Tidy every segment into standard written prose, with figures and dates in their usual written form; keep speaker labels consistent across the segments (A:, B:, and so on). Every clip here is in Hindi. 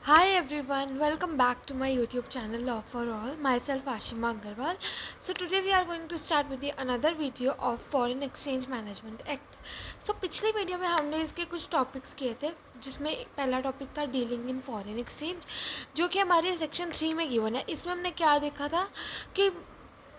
A: Hi everyone, welcome back to my YouTube channel Law for All. Myself Ashima Agarwal. So today we are going to start with the another video of Foreign Exchange Management Act. So पिछली वीडियो में हमने इसके कुछ टॉपिक्स किए थे जिसमें पहला टॉपिक था डीलिंग इन फॉरेन एक्सचेंज जो कि हमारे सेक्शन 3 में गिवन है। इसमें हमने क्या देखा था कि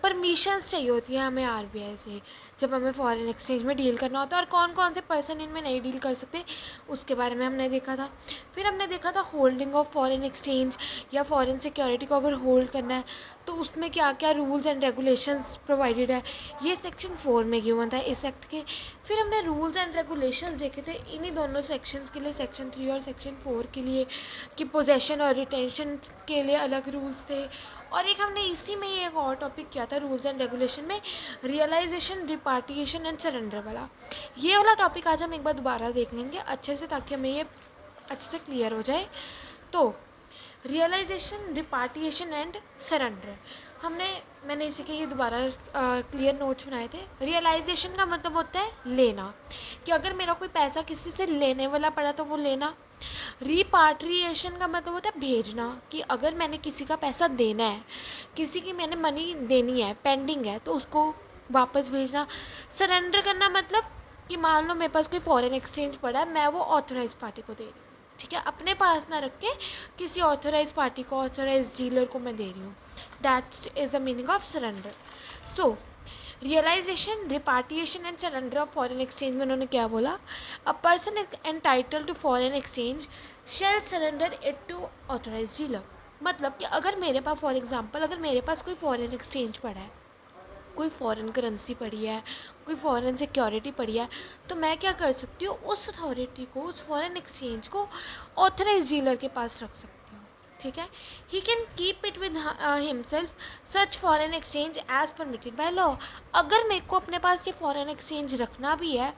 A: परमिशंस चाहिए होती है हमें आरबीआई से जब हमें फॉरेन एक्सचेंज में डील करना होता है और कौन कौन से पर्सन इनमें नहीं डील कर सकते उसके बारे में हमने देखा था। फिर हमने देखा था होल्डिंग ऑफ फॉरेन एक्सचेंज या फॉरेन सिक्योरिटी को अगर होल्ड करना है तो उसमें क्या क्या रूल्स एंड रेगुलेशंस प्रोवाइडेड है, ये सेक्शन 4 में गिवन था इस एक्ट के। फिर हमने रूल्स एंड रेगुलेशंस देखे थे इन्हीं दोनों सेक्शंस के लिए, सेक्शन 3 और सेक्शन 4 के लिए, कि पोजेशन और रिटेंशन के लिए अलग रूल्स थे। और एक हमने इसी में ही एक और टॉपिक किया था रूल्स एंड रेगुलेशन में, रियलाइजेशन, रिपार्टिएशन एंड सरेंडर वाला। ये वाला टॉपिक आज हम एक बार दोबारा देख लेंगे अच्छे से ताकि हमें ये अच्छे से क्लियर हो जाए। तो रियलाइजेशन, रिपार्टिएशन एंड सरेंडर मैंने इसी के ये दोबारा क्लियर नोट्स बनाए थे। रियलाइजेशन का मतलब होता है लेना, कि अगर मेरा कोई पैसा किसी से लेने वाला पड़ा तो वो लेना। रिपाट्रिएशन का मतलब होता है भेजना, कि अगर मैंने किसी का पैसा देना है, किसी की मैंने मनी देनी है, पेंडिंग है, तो उसको वापस भेजना। सरेंडर करना मतलब कि मान लो मेरे पास कोई फॉरेन एक्सचेंज पड़ा है, मैं वो ऑथोराइज पार्टी को दे रही हूँ, ठीक है, अपने पास ना रख के किसी ऑथोराइज पार्टी को, ऑथोराइज डीलर को मैं दे रही हूँ। That is the meaning of surrender. So realisation, repatriation and surrender of foreign exchange में उन्होंने क्या बोला, a person entitle to foreign exchange shall surrender it to authorise dealer. मतलब कि अगर मेरे पास, फॉर एग्जांपल, अगर मेरे पास कोई फॉरेन एक्सचेंज पड़ा है, कोई फॉरेन करेंसी पड़ी है, कोई फॉरेन सिक्योरिटी पड़ी है, तो मैं क्या कर सकती हूँ, उस अथॉरिटी को, उस फॉरेन एक्सचेंज को ऑथराइज डीलर के पास रख सकती हूँ, ठीक है। He can keep it with himself such foreign exchange as permitted by law. अगर मेरे को अपने पास ये फॉरेन एक्सचेंज रखना भी है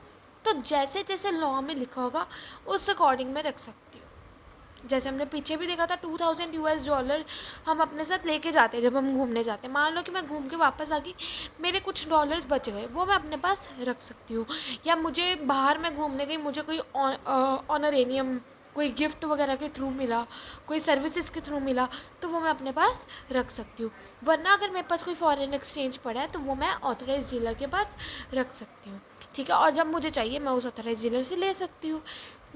A: तो जैसे जैसे लॉ में लिखा होगा उस अकॉर्डिंग मैं रख सकती हूँ। जैसे हमने पीछे भी देखा था, $2000 हम अपने साथ लेके जाते हैं जब हम घूमने जाते हैं। मान लो कि मैं घूम के वापस आ गई, मेरे कुछ डॉलर्स बच गए, वो मैं अपने पास रख सकती हूँ। या मुझे बाहर मैं घूमने गई, मुझे कोई ऑनरेनियम, कोई गिफ्ट वगैरह के थ्रू मिला, कोई सर्विसेज के थ्रू मिला, तो वो मैं अपने पास रख सकती हूँ। वरना अगर मेरे पास कोई फॉरेन एक्सचेंज पड़ा है तो वो मैं ऑथराइज डीलर के पास रख सकती हूँ, ठीक है। और जब मुझे चाहिए मैं उस ऑथराइज डीलर से ले सकती हूँ।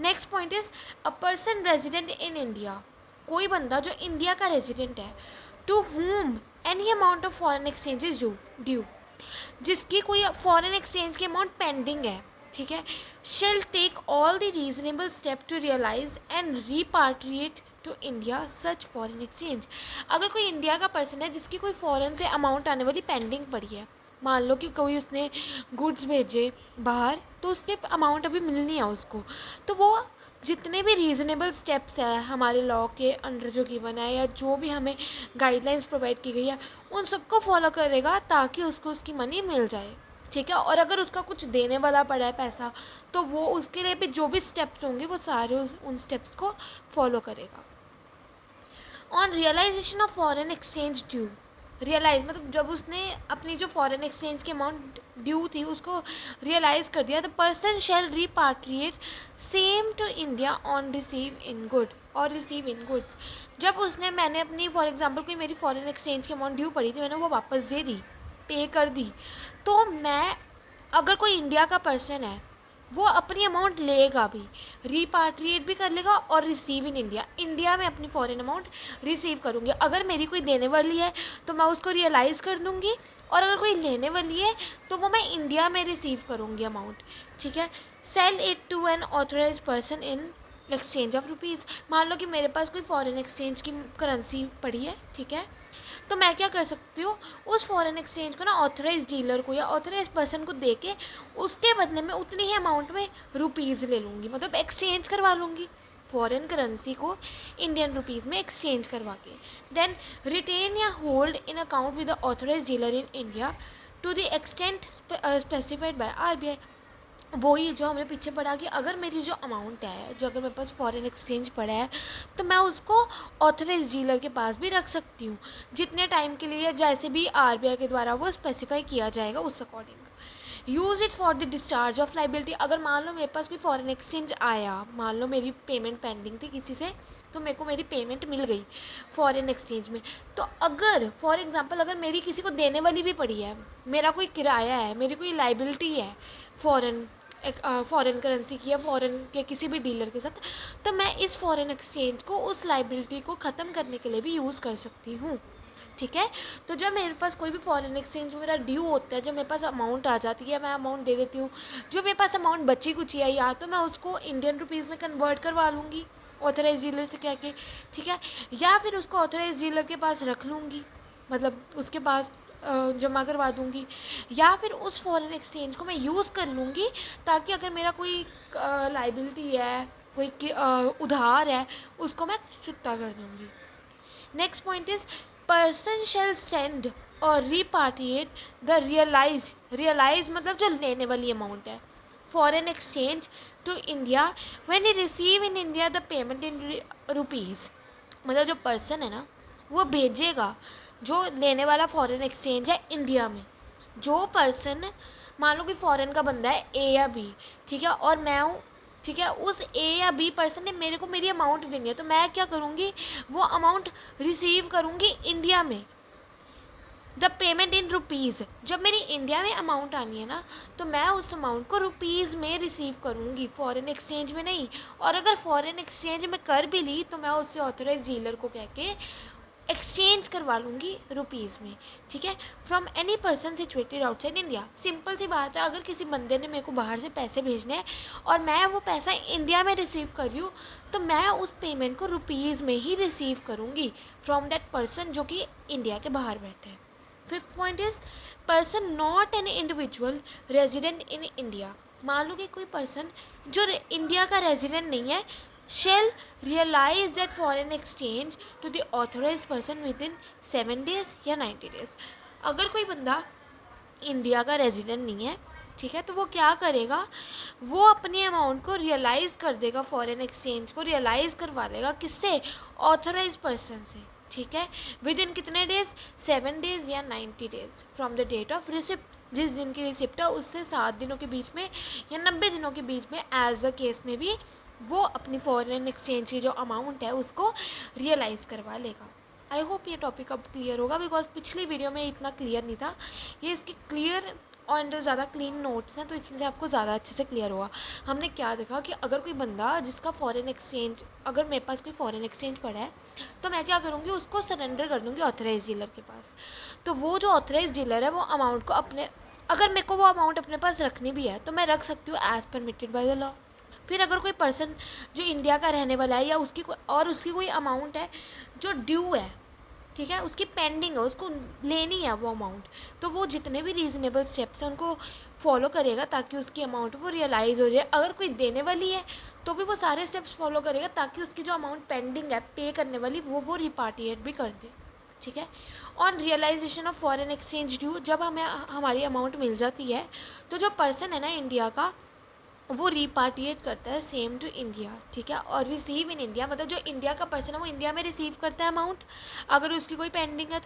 A: Next point is a person resident in India, कोई बंदा जो इंडिया का रेजिडेंट है, to whom any amount of foreign exchange is due, जिसकी कोई फॉरेन एक्सचेंज की अमाउंट पेंडिंग है, ठीक है, shall take all the reasonable step to realise and repatriate to India such foreign exchange. अगर कोई इंडिया का पर्सन है जिसकी कोई फॉरेन से अमाउंट आने वाली पेंडिंग पड़ी है, मान लो कि कोई उसने गुड्स भेजे बाहर तो उसके अमाउंट अभी मिलनी है उसको, तो वो जितने भी रीज़नेबल स्टेप्स है हमारे लॉ के अंडर जो गिवन है, या जो भी हमें गाइडलाइंस प्रोवाइड की गई है, उन सबको फॉलो करेगा ताकि उसको उसकी मनी मिल जाए, ठीक है। और अगर उसका कुछ देने वाला पड़ा है पैसा, तो वो उसके लिए भी जो भी स्टेप्स होंगे वो सारे उन स्टेप्स को फॉलो करेगा। On realisation of foreign exchange due, realise मतलब जब उसने अपनी जो फॉरेन एक्सचेंज की अमाउंट ड्यू थी उसको रियलाइज़ कर दिया, the person shall repatriate same to India on receive in good और रिसीव इन गुड्स। जब उसने, मैंने अपनी, फॉर एग्जांपल कोई मेरी फॉरेन एक्सचेंज की अमाउंट ड्यू पड़ी थी, मैंने वो वापस दे दी, पे कर दी, तो मैं, अगर कोई इंडिया का पर्सन है वो अपनी अमाउंट लेगा भी, रिपाट्रिएट भी कर लेगा और रिसीव इन इंडिया, इंडिया में अपनी फॉरेन अमाउंट रिसीव करूँगी। अगर मेरी कोई देने वाली है तो मैं उसको रियलाइज़ कर दूँगी, और अगर कोई लेने वाली है तो वो मैं इंडिया में रिसीव करूँगी अमाउंट, ठीक है। Sell it to an authorise person in exchange of rupees. मान लो कि मेरे पास कोई फॉरेन एक्सचेंज की करेंसी पड़ी है, ठीक है, तो मैं क्या कर सकती हूँ, उस फॉरेन एक्सचेंज को ना ऑथराइज डीलर को या ऑथराइज पर्सन को दे के उसके बदले में उतनी ही अमाउंट में रुपीज़ ले लूँगी, मतलब एक्सचेंज करवा लूँगी फॉरेन करेंसी को इंडियन रुपीज़ में एक्सचेंज करवा के। देन रिटेन या hold in account with the authorise dealer in India to the extent specified by RBI. वही जो हमने पीछे पढ़ा कि अगर मेरी जो अमाउंट है, जो अगर मेरे पास फॉरेन एक्सचेंज पड़ा है, तो मैं उसको ऑथराइज डीलर के पास भी रख सकती हूँ जितने टाइम के लिए, जैसे भी आरबीआई के द्वारा वो स्पेसिफाई किया जाएगा उस according. Use it for the discharge of liability. अगर मान लो मेरे पास कोई फॉरेन एक्सचेंज आया, मान लो मेरी पेमेंट पेंडिंग थी किसी से, तो मेरे को मेरी पेमेंट मिल गई फॉरेन एक्सचेंज में, तो अगर फॉर एग्जांपल अगर मेरी किसी को देने वाली भी पड़ी है, मेरा कोई किराया है, मेरी कोई लाइबिलिटी है फॉरेन फॉरेन करेंसी की या फॉरेन के किसी भी डीलर के साथ, तो मैं इस फॉरेन एक्सचेंज को उस लाइबिलिटी को ख़त्म करने के लिए भी यूज़ कर सकती हूँ। ठीक है, तो जब मेरे पास कोई भी फॉरेन एक्सचेंज मेरा ड्यू होता है, जब मेरे पास अमाउंट आ जाती है, मैं अमाउंट दे देती हूँ, जो मेरे पास अमाउंट बची कुछ है या तो मैं उसको इंडियन रुपीज़ में कन्वर्ट करवा लूँगी ऑथराइज डीलर से कह के, ठीक है, या फिर उसको ऑथराइज डीलर के पास रख लूँगी, मतलब उसके पास जमा करवा दूँगी, या फिर उस फॉरेन एक्सचेंज को मैं यूज़ कर लूँगी ताकि अगर मेरा कोई लाइबिलिटी है, कोई उधार है, उसको मैं चुकता कर दूँगी। Next point is person shall send और रिपार्टिएट द रियलाइज मतलब जो लेने वाली अमाउंट है foreign exchange to India when he receive in India the payment in rupees. मतलब जो पर्सन है ना वो भेजेगा जो लेने वाला फॉरेन एक्सचेंज है इंडिया में, जो पर्सन मान लो कि फॉरेन का बंदा है ए या बी, ठीक है, और मैं हूँ, ठीक है, उस ए या बी पर्सन ने मेरे को मेरी अमाउंट देनी है, तो मैं क्या करूँगी, वो अमाउंट रिसीव करूँगी इंडिया में, द पेमेंट इन रुपीज़। जब मेरी इंडिया में अमाउंट आनी है ना, तो मैं उस अमाउंट को रुपीज़ में रिसीव करूँगी, फॉरेन एक्सचेंज में नहीं। और अगर फॉरेन एक्सचेंज में कर भी ली तो मैं उससे ऑथराइज डीलर को कह के एक्सचेंज करवा लूँगी रुपीज़ में, ठीक है, from any person situated outside India. Simple सी बात है, अगर किसी बंदे ने मेरे को बाहर से पैसे भेजने हैं और मैं वो पैसा इंडिया में रिसीव कर रही हूँ, तो मैं उस पेमेंट को रुपीज़ में ही रिसीव करूँगी फ्रॉम दैट पर्सन जो कि इंडिया के बाहर बैठे हैं। Fifth point is person not an individual resident in India. मान लो कि कोई पर्सन जो इंडिया का रेजिडेंट नहीं है shall realize that foreign exchange to the authorized person within 7 days या 90 days। अगर कोई बंदा इंडिया का रेजिडेंट नहीं है, ठीक है, तो वो क्या करेगा, वो अपनी अमाउंट को रियलाइज़ कर देगा, फॉरेन एक्सचेंज को रियलाइज़ करवा लेगा, किससे, ऑथराइज पर्सन से, ठीक है, विद इन कितने डेज, 7 डेज या 90 days from the date of receipt. जिस दिन की रिसिप्ट है उससे 7 दिनों के बीच में या 90 दिनों के बीच में एज अ केस में भी वो अपनी फॉरेन एक्सचेंज की जो अमाउंट है उसको रियलाइज़ करवा लेगा। आई होप ये टॉपिक अब क्लियर होगा, बिकॉज पिछली वीडियो में इतना क्लियर नहीं था, ये इसकी क्लियर और ज़्यादा क्लीन नोट्स हैं, तो इसमें से आपको ज़्यादा अच्छे से क्लियर होगा। हमने क्या देखा कि अगर कोई बंदा जिसका फॉरेन एक्सचेंज, अगर मेरे पास कोई फॉरेन एक्सचेंज पड़ा है, तो मैं क्या करूँगी, उसको सरेंडर कर दूँगी ऑथराइज डीलर के पास। तो वो जो ऑथराइज डीलर है वो अमाउंट को अपने, अगर मेरे को वो अमाउंट अपने पास रखनी भी है तो मैं रख सकती हूँ as permitted by the law. फिर अगर कोई पर्सन जो इंडिया का रहने वाला है या उसकी कोई अमाउंट है जो ड्यू है, ठीक है, उसकी पेंडिंग है, उसको लेनी है वो अमाउंट, तो वो जितने भी रीज़नेबल स्टेप्स हैं उनको फॉलो करेगा ताकि उसकी अमाउंट वो रियलाइज़ हो जाए। अगर कोई देने वाली है तो भी वो सारे स्टेप्स फॉलो करेगा ताकि उसकी जो अमाउंट पेंडिंग है पे करने वाली वो रिपार्टिएट भी कर दे, ठीक है। On realisation of foreign exchange due, जब हमें हमारी अमाउंट मिल जाती है तो जो पर्सन है ना इंडिया का, वो रिपार्टिएट करता है सेम टू इंडिया, ठीक है, और रिसीव इन इंडिया, मतलब जो इंडिया का पर्सन है वो इंडिया में रिसीव करता है अमाउंट, अगर उसकी कोई पेंडिंग है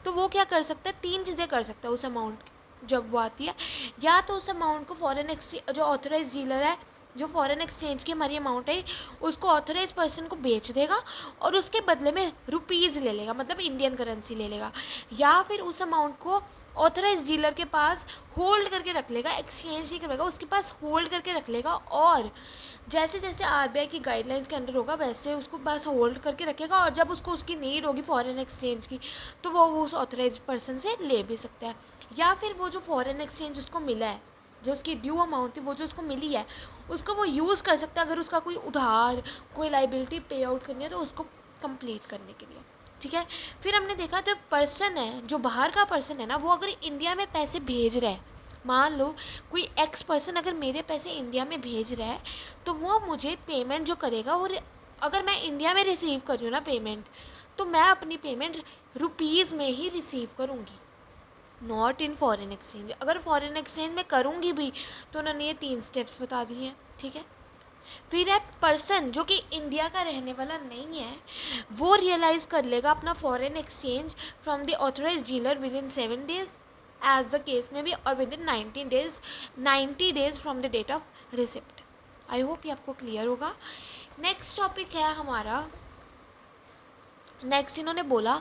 A: तो वो क्या कर सकता है, 3 चीज़ें कर सकता है उस अमाउंट जब वो आती है। या तो उस अमाउंट को फॉरेन एक्सचेंज, जो ऑथराइज डीलर है, जो फॉरेन एक्सचेंज की हमारी अमाउंट है, उसको ऑथराइज पर्सन को बेच देगा और उसके बदले में रुपीज़ ले लेगा, मतलब इंडियन करेंसी ले लेगा। या फिर उस अमाउंट को ऑथराइज डीलर के पास होल्ड करके रख लेगा, एक्सचेंज नहीं करवाएगा, उसके पास होल्ड करके रख लेगा, और जैसे जैसे आरबीआई की गाइडलाइंस के अंडर होगा वैसे उसको बस होल्ड करके रखेगा, और जब उसको उसकी नीड होगी फॉरेन एक्सचेंज की तो वो उस ऑथराइज पर्सन से ले भी सकता है। या फिर वो जो फॉरेन एक्सचेंज उसको मिला है, जो उसकी ड्यू अमाउंट थी, वो जो उसको मिली है, उसको वो यूज़ कर सकता है अगर उसका कोई उधार, कोई लाइबिलिटी पे आउट करनी है तो उसको कंप्लीट करने के लिए, ठीक है। फिर हमने देखा जो पर्सन है, जो बाहर का पर्सन है ना, वो अगर इंडिया में पैसे भेज रहा है, मान लो कोई एक्स पर्सन अगर मेरे पैसे इंडिया में भेज रहा है, तो वो मुझे पेमेंट जो करेगा वो, अगर मैं इंडिया में रिसीव कर रही हूँ ना पेमेंट, तो मैं अपनी पेमेंट रुपीज़ में ही रिसीव करूँगी, नॉट इन फॉरेन एक्सचेंज। अगर फॉरेन एक्सचेंज में करूँगी भी तो उन्होंने ये 3 स्टेप्स बता दिए हैं, ठीक है। फिर है पर्सन जो कि इंडिया का रहने वाला नहीं है, वो रियलाइज़ कर लेगा अपना foreign exchange from the authorise dealer within 7 days as the case में भी, और within 90 days from the date of receipt. I hope ये आपको क्लियर होगा। नेक्स्ट टॉपिक है हमारा, नेक्स्ट इन्होंने बोला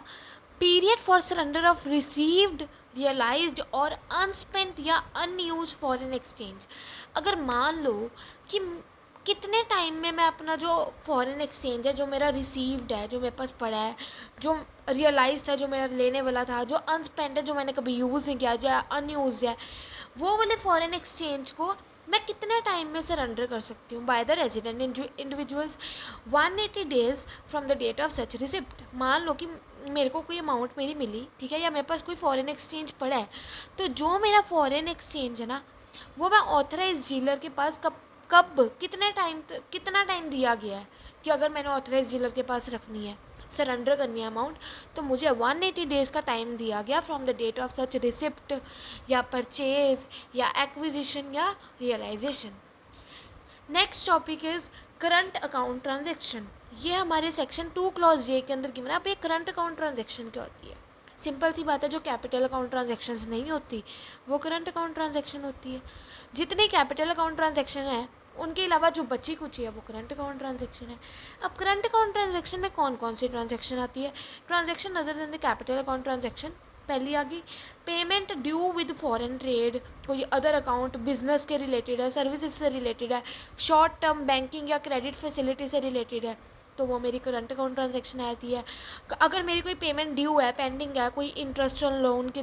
A: period for surrender of received, realised और अनस्पेंट या अनयूज फॉरेन एक्सचेंज। अगर मान लो कि कितने टाइम में मैं अपना जो फॉरेन एक्सचेंज है, जो मेरा रिसीव्ड है, जो मेरे पास पड़ा है, जो रियलाइज था, जो मेरा लेने वाला था, जो अनस्पेंड है, जो मैंने कभी यूज़ नहीं किया, जो अनयूज है, वो वाले फॉरेन एक्सचेंज को मैं कितने टाइम में सरेंडर कर सकती हूँ by the resident individuals. 180 days from the date of such receipt. मान लो कि मेरे को कोई अमाउंट मेरी मिली, ठीक है, या मेरे पास कोई फॉरेन एक्सचेंज पड़ा है, तो जो मेरा फॉरेन एक्सचेंज है ना, वो मैं ऑथराइज डीलर के पास कब कितना टाइम दिया गया है कि अगर मैंने ऑथराइज डीलर के पास रखनी है, सरेंडर करनी है अमाउंट, तो मुझे 180 डेज़ का टाइम दिया गया from the date of such receipt या परचेज या एक्विजिशन या realisation. Next topic is current account transaction. ये हमारे सेक्शन 2 क्लॉज ए के अंदर की मैंने। अब ये करंट अकाउंट ट्रांजेक्शन क्या होती है? सिंपल सी बात है, जो कैपिटल अकाउंट ट्रांजेक्शन्स नहीं होती वो करंट अकाउंट ट्रांजेक्शन होती है। जितनी कैपिटल अकाउंट ट्रांजेक्शन है उनके अलावा जो बची कुछ है वो करंट अकाउंट ट्रांजेक्शन है। अब करंट अकाउंट ट्रांजेक्शन में कौन कौन सी ट्रांजेक्शन आती है? Transaction other than the capital account transaction पहली आ गई। Payment due with foreign trade, कोई अदर अकाउंट बिजनेस के रिलेटेड है, सर्विसेज से रिलेटेड है, शॉर्ट टर्म बैंकिंग या क्रेडिट फैसिलिटी से रिलेटेड है, तो वो मेरी करंट अकाउंट ट्रांजेक्शन आती है। अगर मेरी कोई पेमेंट ड्यू है, पेंडिंग है, कोई इंटरेस्ट ऑन लोन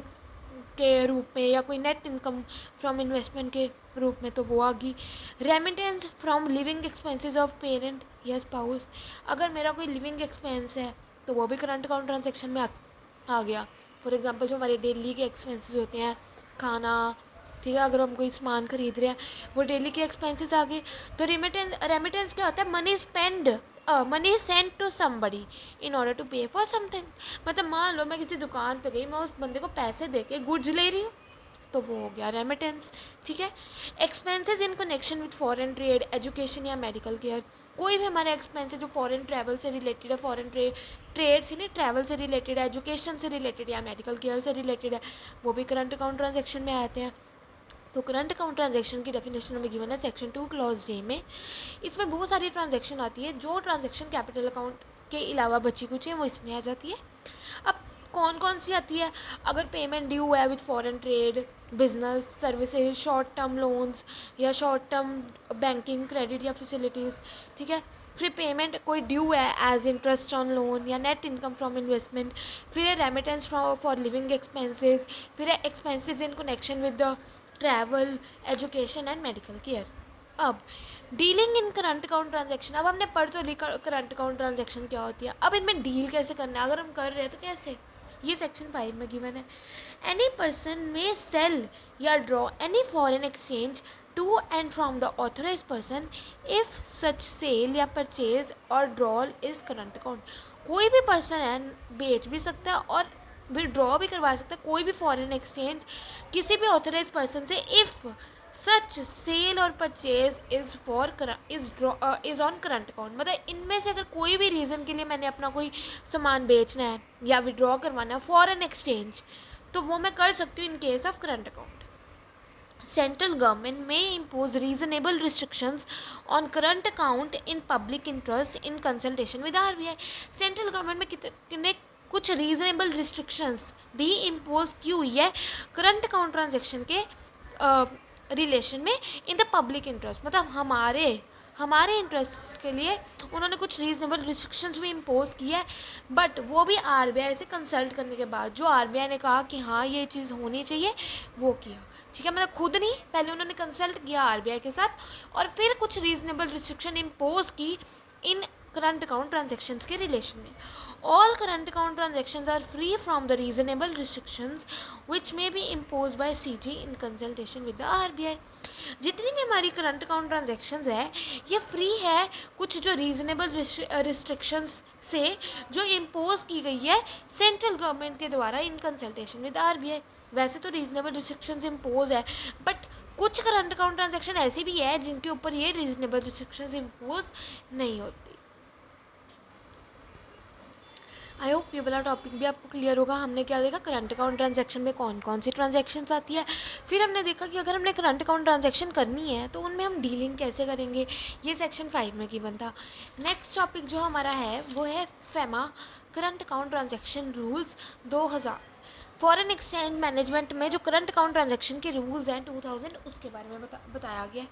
A: के रूप में या कोई नेट इनकम फ्रॉम इन्वेस्टमेंट के रूप में, तो वो आ गई। Remittance from living expenses of parent या स्पाउस। अगर मेरा कोई लिविंग एक्सपेंस है तो वो भी करंट अकाउंट ट्रांजेक्शन में आ गया। फॉर एग्जांपल जो हमारे डेली के एक्सपेंसेस होते हैं, खाना, ठीक है, अगर हम कोई सामान खरीद रहे हैं, वो डेली के एक्सपेंसेस आ गए। तो रेमिटेंस क्या होता है? Money send to somebody in order to pay for something. मतलब मान लो मैं किसी दुकान पे गई, मैं उस बंदे को पैसे दे के गुड्स ले रही हूँ, तो वो हो गया रेमिटेंस, ठीक है। Expenses in connection with foreign trade, education या मेडिकल केयर। कोई भी हमारे एक्सपेंसेस जो फॉरेन ट्रैवल से रिलेटेड है, फॉरेन ट्रेड से नहीं, ट्रैवल से रिलेटेड है, एजुकेशन से रिलेटेड या मेडिकल केयर से रिलेटेड है, वो भी करंट अकाउंट ट्रांजेक्शन में आते हैं। तो करंट अकाउंट ट्रांजेक्शन की डेफिनेशन में गिवन है सेक्शन 2 क्लॉज जे में। इसमें बहुत सारी ट्रांजेक्शन आती है। जो ट्रांजेक्शन कैपिटल अकाउंट के अलावा बची कुछ है वो इसमें आ जाती है। अब कौन कौन सी आती है? अगर पेमेंट ड्यू है with foreign trade, business, services, short term loans या शॉर्ट टर्म बैंकिंग, क्रेडिट या फैसिलिटीज़, ठीक है। फिर पेमेंट कोई ड्यू है एज इंटरेस्ट ऑन लोन या नेट इनकम फ्रॉम इन्वेस्टमेंट। फिर है रेमिटेंस फॉर लिविंग एक्सपेंसेस। फिर है expenses in connection with the travel, education and medical care. अब dealing in current account transaction. अब हमने पढ़ तो ली करंट अकाउंट ट्रांजेक्शन क्या होती है। अब इनमें डील कैसे करना है, अगर हम कर रहे हैं तो कैसे? ये सेक्शन 5 में गिवन है। एनी पर्सन में सेल या draw any foreign exchange to and from the authorise person if such sale या परचेज और ड्रॉल इज करंट अकाउंट। कोई भी पर्सन है बेच भी सकता है और विड्रॉ भी करवा सकता है कोई भी फॉरेन एक्सचेंज किसी भी ऑथराइज पर्सन से, इफ़ सच सेल और purchase is on current account. मतलब इनमें से अगर कोई भी रीज़न के लिए मैंने अपना कोई सामान बेचना है या विड्रॉ करवाना है फॉरेन एक्सचेंज, तो वो मैं कर सकती हूँ in case of current account. Central government may impose reasonable restrictions on current account in public interest in consultation with RBI। Central government में कितने कुछ रीजनेबल रिस्ट्रिक्शंस भी इम्पोज की हुई है करंट अकाउंट ट्रांजेक्शन के रिलेशन में इन द पब्लिक इंटरेस्ट। मतलब हमारे इंटरेस्ट के लिए उन्होंने कुछ रीजनेबल रिस्ट्रिक्शंस भी इम्पोज की है, बट वो भी आरबीआई से कंसल्ट करने के बाद। जो आरबीआई ने कहा कि हाँ ये चीज़ होनी चाहिए वो किया, ठीक है। मतलब खुद नहीं, पहले उन्होंने कंसल्ट किया आरबीआई के साथ और फिर कुछ रीजनेबल रिस्ट्रिक्शन इम्पोज की इन करंट अकाउंट ट्रांजेक्शन्स के रिलेशन में। All current account transactions are free from the reasonable restrictions which may be impose by CG in consultation with the RBI. जितनी भी हमारी करंट अकाउंट ट्रांजेक्शन्स है ये फ्री है कुछ जो रीजनेबल रिस्ट्रिक्शंस से जो इम्पोज की गई है सेंट्रल गवर्नमेंट के द्वारा इन कंसल्टेशन विद आरबीआई। वैसे तो रीजनेबल रिस्ट्रिक्शंस इम्पोज है, बट कुछ करंट अकाउंट ट्रांजेक्शन ऐसी भी है जिनके ऊपर ये रीजनेबल रिस्ट्रिक्शंस इम्पोज नहीं होती। आई होप ये वाला टॉपिक भी आपको क्लियर होगा। हमने क्या देखा, करंट अकाउंट ट्रांजैक्शन में कौन कौन सी ट्रांजैक्शंस आती है। फिर हमने देखा कि अगर हमने करंट अकाउंट ट्रांजैक्शन करनी है तो उनमें हम डीलिंग कैसे करेंगे, ये सेक्शन 5 में गिवन था। नेक्स्ट टॉपिक जो हमारा है वो है FEMA, current account transaction rules 2000। Foreign exchange management में जो करंट अकाउंट ट्रांजैक्शन के रूल्स हैं 2000, उसके बारे में बताया गया है।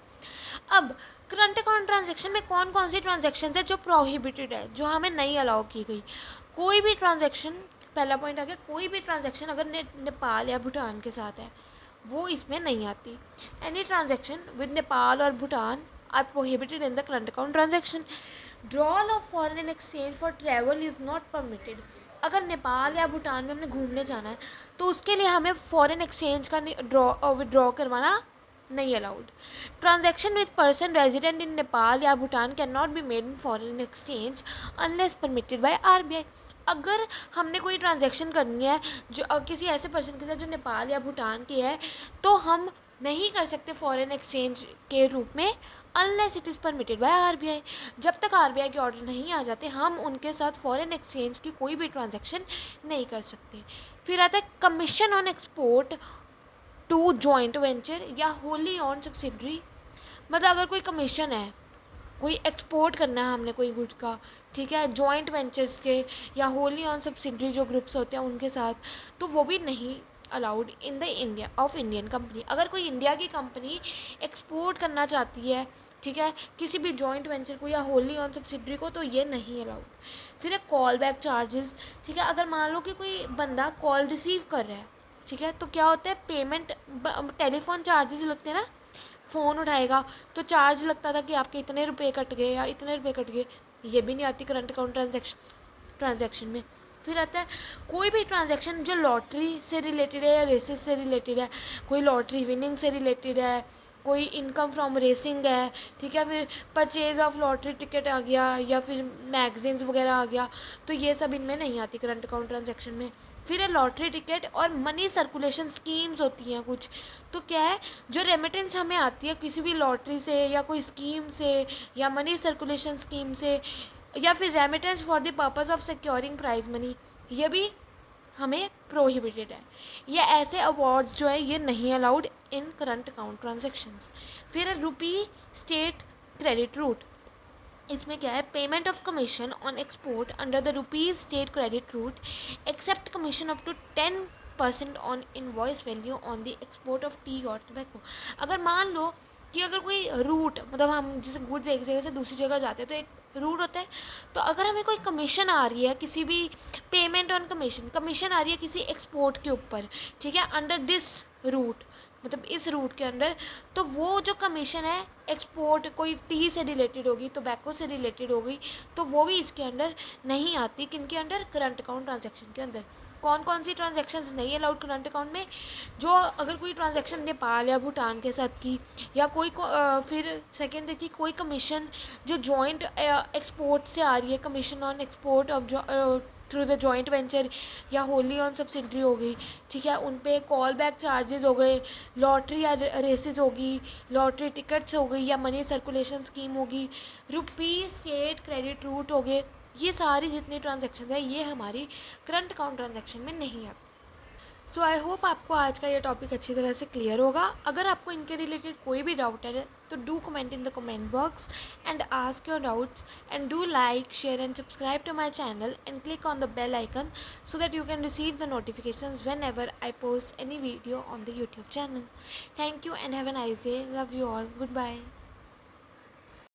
A: अब करंट अकाउंट ट्रांजैक्शन में कौन कौन सी ट्रांजैक्शन है जो प्रोहिबिटेड है, जो हमें नहीं अलाउ की गई। कोई भी ट्रांजैक्शन, पहला पॉइंट आ गया, कोई भी ट्रांजैक्शन अगर नेपाल या भूटान के साथ है वो इसमें नहीं आती। एनी ट्रांजैक्शन विद नेपाल और Bhutan are prohibited in the current account transaction. Drawal of foreign exchange for travel is not permitted. अगर नेपाल या भूटान में हमने घूमने जाना है तो उसके लिए हमें फॉरेन एक्सचेंज का विड्रॉ करवाना नहीं allowed. Transaction with person resident in Nepal या Bhutan can not be made in foreign exchange unless permitted by RBI। अगर हमने कोई ट्रांजैक्शन करनी है जो किसी ऐसे पर्सन के साथ जो नेपाल या भूटान की है, तो हम नहीं कर सकते फॉरेन एक्सचेंज के रूप में unless it is permitted by RBI। जब तक RBI के ऑर्डर नहीं आ जाते हम उनके साथ फॉरेन एक्सचेंज की कोई भी ट्रांजैक्शन नहीं कर सकते। फिर आता है commission on export to joint venture या होली ऑन सब्सिडरी। मतलब अगर कोई कमीशन है, कोई एक्सपोर्ट करना है हमने कोई गुड का, ठीक है, जॉइंट वेंचर्स के या होली ऑन सब्सिडरी जो ग्रुप्स होते हैं उनके साथ, तो वो भी नहीं allowed in the India of Indian company. अगर कोई इंडिया की कंपनी एक्सपोर्ट करना चाहती है, ठीक है, किसी भी जॉइंट वेंचर को या होली ऑन सब्सिडरी को, तो ये नहीं अलाउड। फिर है कॉल बैक चार्जेस, ठीक है, अगर मान लो कि कोई बंदा कॉल रिसीव कर रहा है, ठीक है, तो क्या होता है, पेमेंट टेलीफोन चार्जेस लगते हैं ना, फ़ोन उठाएगा तो चार्ज लगता था कि आपके इतने रुपए कट गए या इतने रुपए कट गए, ये भी नहीं आती करंट अकाउंट ट्रांजैक्शन में। फिर आता है कोई भी ट्रांजैक्शन जो लॉटरी से रिलेटेड है या रेसेस से रिलेटेड है, कोई लॉटरी विनिंग से रिलेटेड है, कोई इनकम फ्रॉम रेसिंग है, ठीक है, फिर परचेज ऑफ लॉटरी टिकट आ गया या फिर मैगजीन्स वगैरह आ गया, तो ये सब इनमें नहीं आती करंट अकाउंट ट्रांजैक्शन में। फिर है लॉटरी टिकट और मनी सर्कुलेशन स्कीम्स होती हैं कुछ, तो क्या है, जो रेमिटेंस हमें आती है किसी भी लॉटरी से या कोई स्कीम से या मनी सर्कुलेशन स्कीम से, या फिर remittance for the purpose of securing prize money, ये भी हमें प्रोहिबिटेड है। ये ऐसे अवार्ड्स जो है ये नहीं allowed in current account transactions. फिर रुपी स्टेट क्रेडिट रूट, इसमें क्या है, payment of commission on export under the rupees state credit route except commission up to 10% on invoice value on the export of tea और टोबैको। अगर मान लो कि अगर कोई रूट, मतलब हम जैसे गुड्स एक जगह से दूसरी जगह जाते हैं तो एक रूट होता है, तो अगर हमें कोई कमीशन आ रही है, किसी भी पेमेंट ऑन कमीशन आ रही है किसी एक्सपोर्ट के ऊपर, ठीक है, अंडर दिस रूट, मतलब इस रूट के अंदर, तो वो जो कमीशन है एक्सपोर्ट कोई टी से रिलेटेड होगी, टोबैको से रिलेटेड होगी, तो वो भी इसके अंदर नहीं आती। किनके अंडर, करंट अकाउंट ट्रांजैक्शन के अंदर। कौन कौन सी ट्रांजैक्शंस नहीं अलाउड करंट अकाउंट में, जो अगर कोई ट्रांजैक्शन नेपाल या भूटान के साथ की, या कोई फिर सेकेंड देखिए कोई कमीशन जो जॉइंट एक्सपोर्ट से आ रही है, commission on export of through the joint venture या होली ऑन सब्सिडरी हो गई, ठीक है, उन पे कॉल बैक चार्जेस हो गए, लॉटरी या रेसेस होगी, लॉटरी टिकट्स हो गई या मनी सर्कुलेशन स्कीम होगी, रुपी स्टेट क्रेडिट रूट हो गए, ये सारी जितनी ट्रांजैक्शन है ये हमारी करंट अकाउंट ट्रांजैक्शन में नहीं आती। सो आई होप आपको आज का ये टॉपिक अच्छी तरह से क्लियर होगा। अगर आपको इनके रिलेटेड कोई भी डाउट है तो do comment in the comment box and ask your doubts and do like share and subscribe to my channel and click on the bell icon so that you can receive the notifications whenever I post any video on the YouTube channel. Thank you and have a nice day. Love you all. Goodbye.